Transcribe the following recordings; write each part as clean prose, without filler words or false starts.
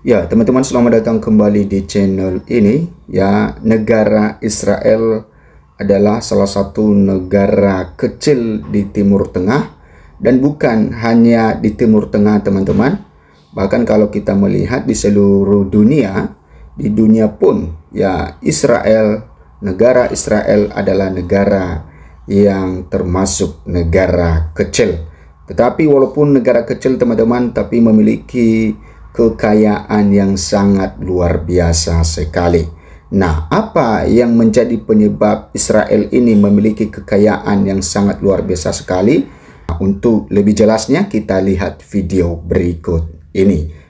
Ya, teman-teman, selamat datang kembali di channel ini. Ya, negara Israel adalah salah satu negara kecil di Timur Tengah, dan bukan hanya di Timur Tengah, teman-teman. Bahkan kalau kita melihat di seluruh dunia, di dunia pun, ya, negara Israel adalah negara yang termasuk negara kecil. Tetapi walaupun negara kecil, teman-teman, tapi memiliki kekayaan yang sangat luar biasa sekali. Nah, apa yang menjadi penyebab Israel ini memiliki kekayaan yang sangat luar biasa sekali? Nah, untuk lebih jelasnya, kita lihat video berikut ini.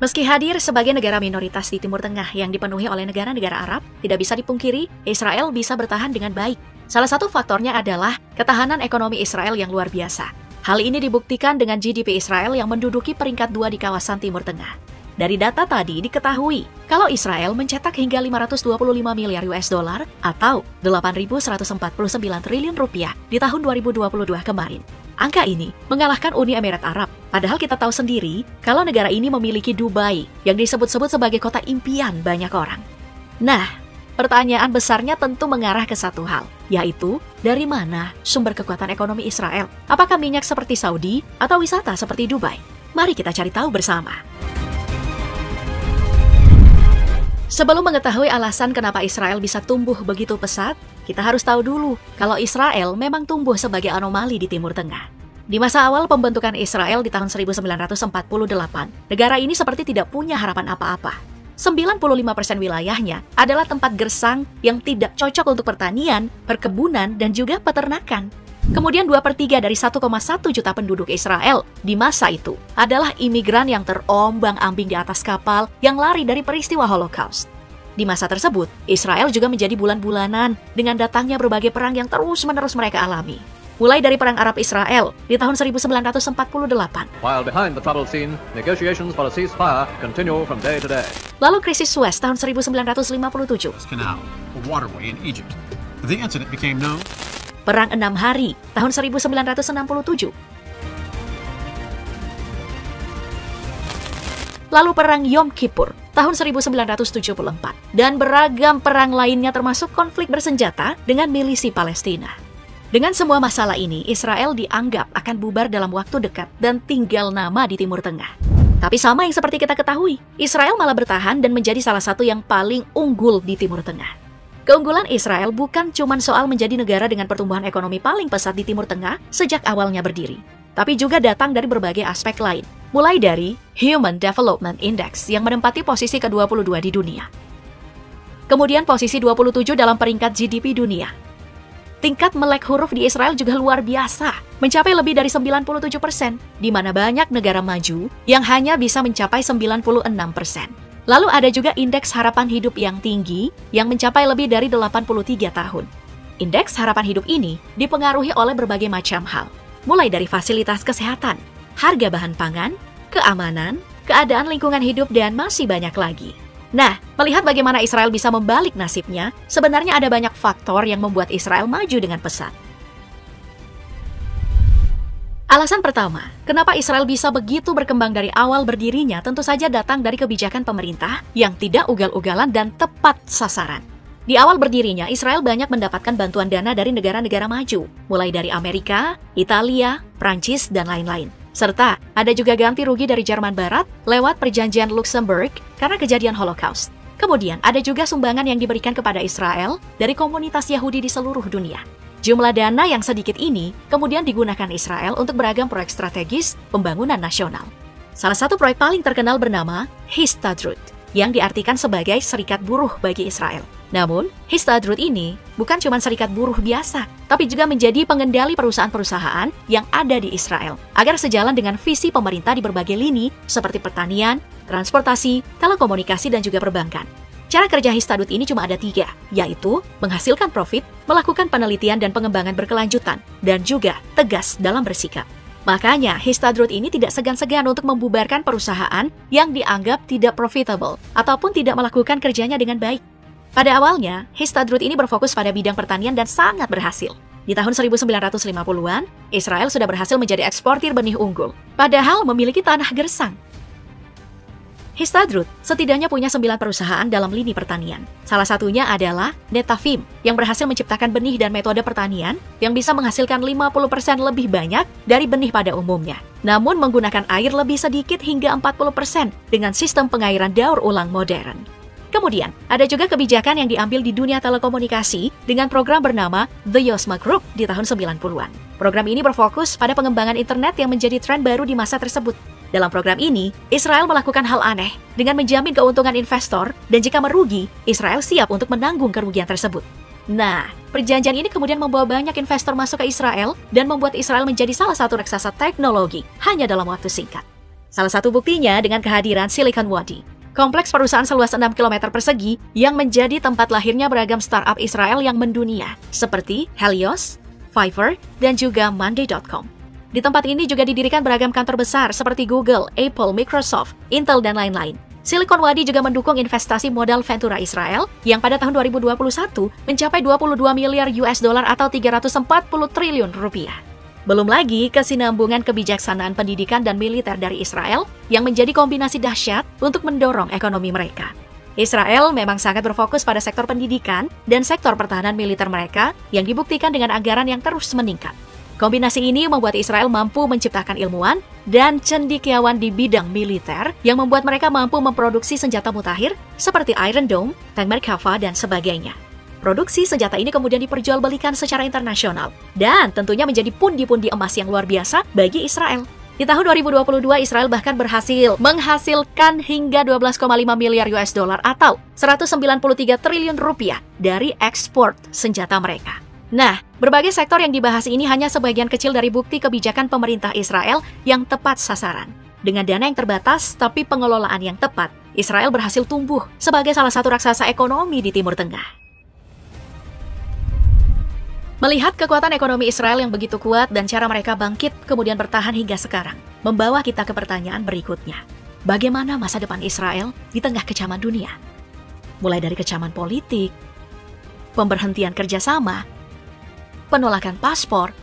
Meski hadir sebagai negara minoritas di Timur Tengah yang dipenuhi oleh negara-negara Arab, tidak bisa dipungkiri Israel bisa bertahan dengan baik. Salah satu faktornya adalah ketahanan ekonomi Israel yang luar biasa. Hal ini dibuktikan dengan GDP Israel yang menduduki peringkat 2 di kawasan Timur Tengah. Dari data tadi diketahui kalau Israel mencetak hingga 525 miliar US dollar atau 8.149 triliun rupiah di tahun 2022 kemarin. Angka ini mengalahkan Uni Emirat Arab. Padahal kita tahu sendiri kalau negara ini memiliki Dubai yang disebut-sebut sebagai kota impian banyak orang. Nah, pertanyaan besarnya tentu mengarah ke satu hal, yaitu dari mana sumber kekuatan ekonomi Israel? Apakah minyak seperti Saudi atau wisata seperti Dubai? Mari kita cari tahu bersama. Sebelum mengetahui alasan kenapa Israel bisa tumbuh begitu pesat, kita harus tahu dulu kalau Israel memang tumbuh sebagai anomali di Timur Tengah. Di masa awal pembentukan Israel di tahun 1948, negara ini seperti tidak punya harapan apa-apa. 95% wilayahnya adalah tempat gersang yang tidak cocok untuk pertanian, perkebunan, dan juga peternakan. Kemudian 2/3 dari 1,1 juta penduduk Israel di masa itu adalah imigran yang terombang-ambing di atas kapal yang lari dari peristiwa Holocaust. Di masa tersebut, Israel juga menjadi bulan-bulanan dengan datangnya berbagai perang yang terus-menerus mereka alami. Mulai dari Perang Arab-Israel di tahun 1948. While behind the troubled scene, negotiations for a ceasefire continue from day to day. Lalu krisis Suez tahun 1957. Canal, a waterway in Egypt. The incident became known. Perang 6 Hari tahun 1967. Lalu Perang Yom Kippur tahun 1974. Dan beragam perang lainnya termasuk konflik bersenjata dengan milisi Palestina. Dengan semua masalah ini, Israel dianggap akan bubar dalam waktu dekat dan tinggal nama di Timur Tengah. Tapi sama yang seperti kita ketahui, Israel malah bertahan dan menjadi salah satu yang paling unggul di Timur Tengah. Keunggulan Israel bukan cuma soal menjadi negara dengan pertumbuhan ekonomi paling pesat di Timur Tengah sejak awalnya berdiri, tapi juga datang dari berbagai aspek lain, mulai dari Human Development Index yang menempati posisi ke-22 di dunia. Kemudian posisi 27 dalam peringkat GDP dunia. Tingkat melek huruf di Israel juga luar biasa, mencapai lebih dari 97%, di mana banyak negara maju yang hanya bisa mencapai 96%. Lalu ada juga indeks harapan hidup yang tinggi yang mencapai lebih dari 83 tahun. Indeks harapan hidup ini dipengaruhi oleh berbagai macam hal, mulai dari fasilitas kesehatan, harga bahan pangan, keamanan, keadaan lingkungan hidup, dan masih banyak lagi. Nah, melihat bagaimana Israel bisa membalik nasibnya, sebenarnya ada banyak faktor yang membuat Israel maju dengan pesat. Alasan pertama, kenapa Israel bisa begitu berkembang dari awal berdirinya tentu saja datang dari kebijakan pemerintah yang tidak ugal-ugalan dan tepat sasaran. Di awal berdirinya, Israel banyak mendapatkan bantuan dana dari negara-negara maju, mulai dari Amerika, Italia, Prancis, dan lain-lain. Serta ada juga ganti rugi dari Jerman Barat lewat perjanjian Luxembourg karena kejadian Holocaust. Kemudian ada juga sumbangan yang diberikan kepada Israel dari komunitas Yahudi di seluruh dunia. Jumlah dana yang sedikit ini kemudian digunakan Israel untuk beragam proyek strategis pembangunan nasional. Salah satu proyek paling terkenal bernama Histadrut, yang diartikan sebagai serikat buruh bagi Israel. Namun, Histadrut ini bukan cuma serikat buruh biasa, tapi juga menjadi pengendali perusahaan-perusahaan yang ada di Israel, agar sejalan dengan visi pemerintah di berbagai lini seperti pertanian, transportasi, telekomunikasi, dan juga perbankan. Cara kerja Histadrut ini cuma ada 3, yaitu menghasilkan profit, melakukan penelitian dan pengembangan berkelanjutan, dan juga tegas dalam bersikap. Makanya, Histadrut ini tidak segan-segan untuk membubarkan perusahaan yang dianggap tidak profitable ataupun tidak melakukan kerjanya dengan baik. Pada awalnya, Histadrut ini berfokus pada bidang pertanian dan sangat berhasil. Di tahun 1950-an, Israel sudah berhasil menjadi eksportir benih unggul, padahal memiliki tanah gersang. Histadrut setidaknya punya 9 perusahaan dalam lini pertanian. Salah satunya adalah Netafim, yang berhasil menciptakan benih dan metode pertanian yang bisa menghasilkan 50% lebih banyak dari benih pada umumnya. Namun menggunakan air lebih sedikit hingga 40% dengan sistem pengairan daur ulang modern. Kemudian, ada juga kebijakan yang diambil di dunia telekomunikasi dengan program bernama The Yosma Group di tahun 90-an. Program ini berfokus pada pengembangan internet yang menjadi tren baru di masa tersebut. Dalam program ini, Israel melakukan hal aneh dengan menjamin keuntungan investor dan jika merugi, Israel siap untuk menanggung kerugian tersebut. Nah, perjanjian ini kemudian membawa banyak investor masuk ke Israel dan membuat Israel menjadi salah satu raksasa teknologi hanya dalam waktu singkat. Salah satu buktinya dengan kehadiran Silicon Valley, kompleks perusahaan seluas 6 km persegi yang menjadi tempat lahirnya beragam startup Israel yang mendunia, seperti Helios, Fiverr, dan juga Monday.com. Di tempat ini juga didirikan beragam kantor besar seperti Google, Apple, Microsoft, Intel, dan lain-lain. Silicon Valley juga mendukung investasi modal Ventura Israel yang pada tahun 2021 mencapai 22 miliar US dollar atau 340 triliun rupiah. Belum lagi kesinambungan kebijaksanaan pendidikan dan militer dari Israel yang menjadi kombinasi dahsyat untuk mendorong ekonomi mereka. Israel memang sangat berfokus pada sektor pendidikan dan sektor pertahanan militer mereka yang dibuktikan dengan anggaran yang terus meningkat. Kombinasi ini membuat Israel mampu menciptakan ilmuwan dan cendekiawan di bidang militer yang membuat mereka mampu memproduksi senjata mutakhir seperti Iron Dome, tank Merkava, dan sebagainya. Produksi senjata ini kemudian diperjualbelikan secara internasional dan tentunya menjadi pundi-pundi emas yang luar biasa bagi Israel. Di tahun 2022, Israel bahkan berhasil menghasilkan hingga 12,5 miliar US dollar atau 193 triliun rupiah dari ekspor senjata mereka. Nah, berbagai sektor yang dibahas ini hanya sebagian kecil dari bukti kebijakan pemerintah Israel yang tepat sasaran. Dengan dana yang terbatas tapi pengelolaan yang tepat, Israel berhasil tumbuh sebagai salah satu raksasa ekonomi di Timur Tengah. Melihat kekuatan ekonomi Israel yang begitu kuat dan cara mereka bangkit kemudian bertahan hingga sekarang, membawa kita ke pertanyaan berikutnya. Bagaimana masa depan Israel di tengah kecaman dunia? Mulai dari kecaman politik, pemberhentian kerjasama, penolakan paspor,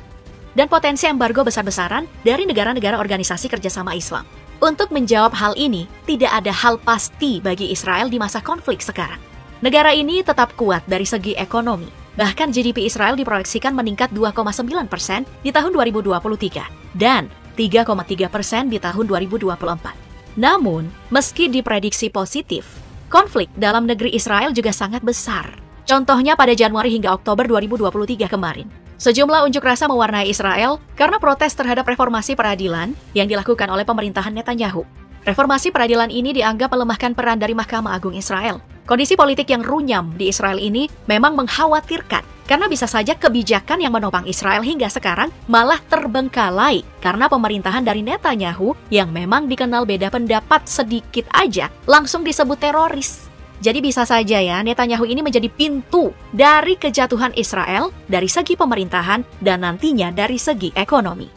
dan potensi embargo besar-besaran dari negara-negara organisasi kerjasama Islam. Untuk menjawab hal ini, tidak ada hal pasti bagi Israel di masa konflik sekarang. Negara ini tetap kuat dari segi ekonomi. Bahkan GDP Israel diproyeksikan meningkat 2,9% di tahun 2023 dan 3,3% di tahun 2024. Namun, meski diprediksi positif, konflik dalam negeri Israel juga sangat besar. Contohnya pada Januari hingga Oktober 2023 kemarin. Sejumlah unjuk rasa mewarnai Israel karena protes terhadap reformasi peradilan yang dilakukan oleh pemerintahan Netanyahu. Reformasi peradilan ini dianggap melemahkan peran dari Mahkamah Agung Israel. Kondisi politik yang runyam di Israel ini memang mengkhawatirkan karena bisa saja kebijakan yang menopang Israel hingga sekarang malah terbengkalai karena pemerintahan dari Netanyahu yang memang dikenal beda pendapat sedikit aja langsung disebut teroris. Jadi bisa saja ya Netanyahu ini menjadi pintu dari kejatuhan Israel dari segi pemerintahan dan nantinya dari segi ekonomi.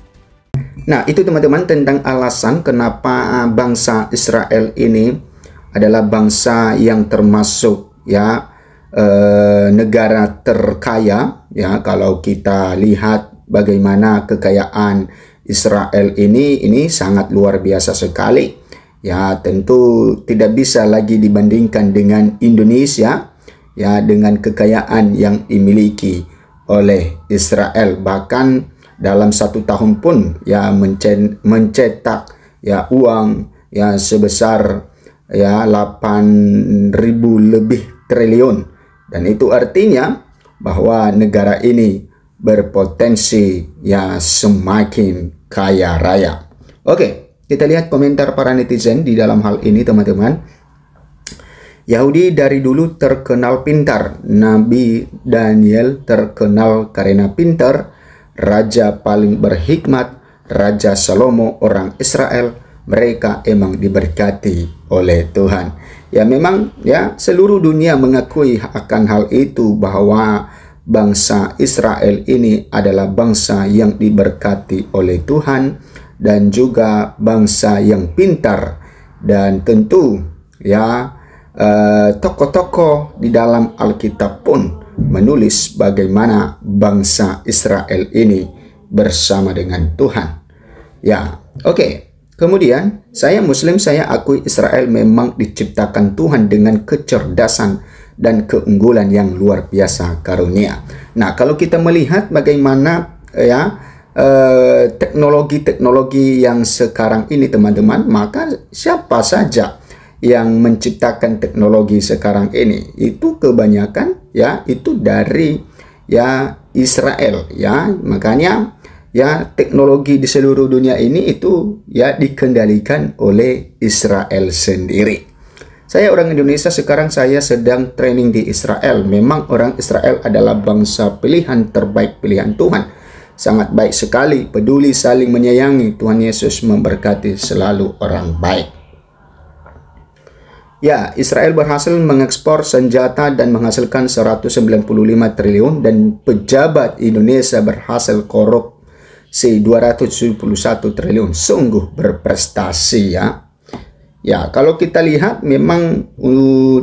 Nah, itu teman-teman tentang alasan kenapa bangsa Israel ini adalah bangsa yang termasuk ya negara terkaya ya. Kalau kita lihat bagaimana kekayaan Israel ini sangat luar biasa sekali. Ya, tentu tidak bisa lagi dibandingkan dengan Indonesia ya, dengan kekayaan yang dimiliki oleh Israel. Bahkan dalam 1 tahun pun ya mencetak ya uang ya sebesar ya 8.000 lebih triliun, dan itu artinya bahwa negara ini berpotensi ya semakin kaya raya. Oke, kita lihat komentar para netizen di dalam hal ini teman-teman. Yahudi dari dulu terkenal pintar, Nabi Daniel terkenal karena pintar, raja paling berhikmat, Raja Salomo orang Israel, mereka emang diberkati oleh Tuhan. Ya memang ya seluruh dunia mengakui akan hal itu, bahwa bangsa Israel ini adalah bangsa yang diberkati oleh Tuhan dan juga bangsa yang pintar, dan tentu ya tokoh-tokoh di dalam Alkitab pun menulis bagaimana bangsa Israel ini bersama dengan Tuhan. Ya, oke. Kemudian, saya Muslim, saya akui Israel memang diciptakan Tuhan dengan kecerdasan dan keunggulan yang luar biasa karunia. Nah, kalau kita melihat bagaimana teknologi-teknologi yang sekarang ini, teman-teman, maka siapa saja yang menciptakan teknologi sekarang ini itu kebanyakan itu dari Israel, makanya teknologi di seluruh dunia ini itu dikendalikan oleh Israel sendiri. Saya orang Indonesia, sekarang saya sedang training di Israel. Memang orang Israel adalah bangsa pilihan terbaik, pilihan Tuhan. Sangat baik sekali, peduli, saling menyayangi. Tuhan Yesus memberkati selalu orang baik. Ya, Israel berhasil mengekspor senjata dan menghasilkan 195 triliun dan pejabat Indonesia berhasil korupsi 271 triliun. Sungguh berprestasi ya. Ya, kalau kita lihat memang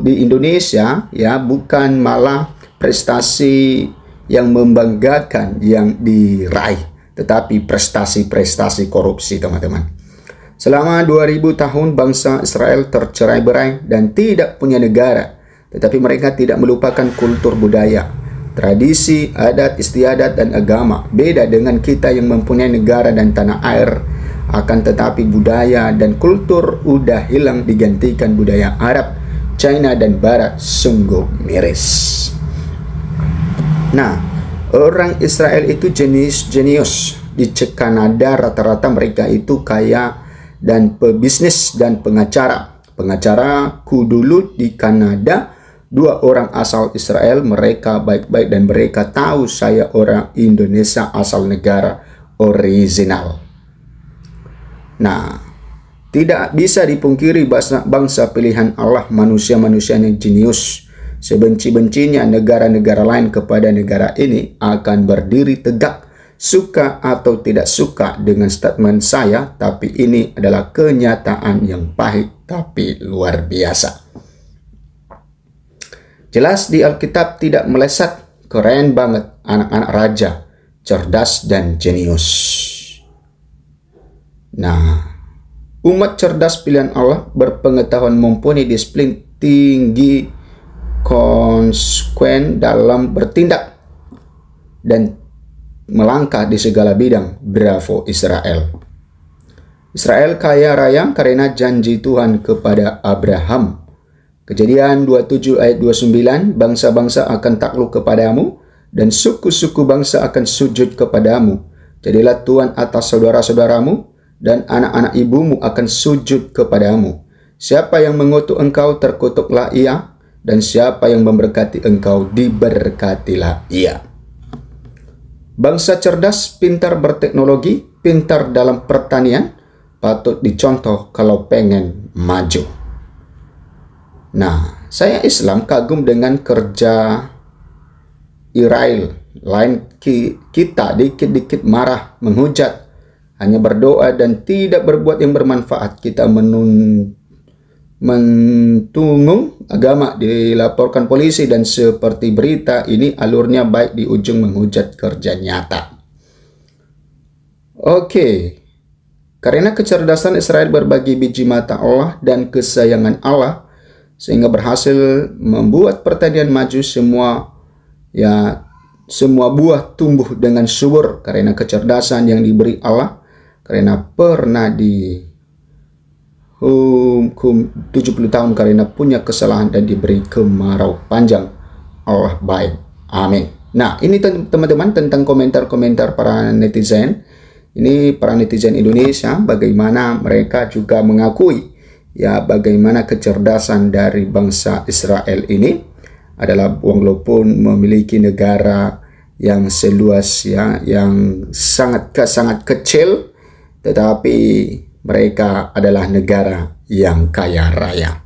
di Indonesia bukan malah prestasi yang membanggakan yang diraih, tetapi prestasi-prestasi korupsi, teman-teman. Selama 2000 tahun bangsa Israel tercerai-berai dan tidak punya negara, tetapi mereka tidak melupakan kultur budaya, tradisi, adat istiadat dan agama. Beda dengan kita yang mempunyai negara dan tanah air, akan tetapi budaya dan kultur udah hilang digantikan budaya Arab, China dan Barat. Sungguh miris. Nah, orang Israel itu jenius. Di Kanada rata-rata mereka itu kaya dan pebisnis dan pengacara. Pengacaraku dulu di Kanada, 2 orang asal Israel, mereka baik-baik dan mereka tahu saya orang Indonesia asal negara original. Nah, tidak bisa dipungkiri bangsa pilihan Allah, manusia-manusia yang jenius. Sebenci-bencinya negara-negara lain kepada negara ini akan berdiri tegak, suka atau tidak suka dengan statement saya, tapi ini adalah kenyataan yang pahit tapi luar biasa. Jelas di Alkitab tidak meleset, keren banget anak-anak raja, cerdas dan jenius. Nah, umat cerdas pilihan Allah berpengetahuan mumpuni, disiplin tinggi, konsekuen dalam bertindak dan melangkah di segala bidang. Bravo Israel. Israel kaya raya karena janji Tuhan kepada Abraham. Kejadian 27 ayat 29, bangsa-bangsa akan takluk kepadamu dan suku-suku bangsa akan sujud kepadamu. Jadilah Tuhan atas saudara-saudaramu dan anak-anak ibumu akan sujud kepadamu. Siapa yang mengutuk engkau, terkutuklah ia, dan siapa yang memberkati engkau, diberkatilah ia. Bangsa cerdas, pintar berteknologi, pintar dalam pertanian, patut dicontoh kalau pengen maju. Nah, saya Islam kagum dengan kerja Israel. Lain kita dikit-dikit marah, menghujat, hanya berdoa dan tidak berbuat yang bermanfaat. Kita mentunggung agama, dilaporkan polisi, dan seperti berita ini alurnya baik di ujung menghujat kerja nyata. Oke, karena kecerdasan Israel berbagi biji mata Allah dan kesayangan Allah, sehingga berhasil membuat pertanian maju, semua buah tumbuh dengan subur karena kecerdasan yang diberi Allah. Karena pernah dihukum 70 tahun karena punya kesalahan dan diberi kemarau panjang. Allah baik. Amin. Nah, ini teman-teman tentang komentar-komentar para netizen. Ini para netizen Indonesia, bagaimana mereka juga mengakui bagaimana kecerdasan dari bangsa Israel ini adalah walaupun memiliki negara yang seluas yang sangat kecil, tetapi mereka adalah negara yang kaya raya.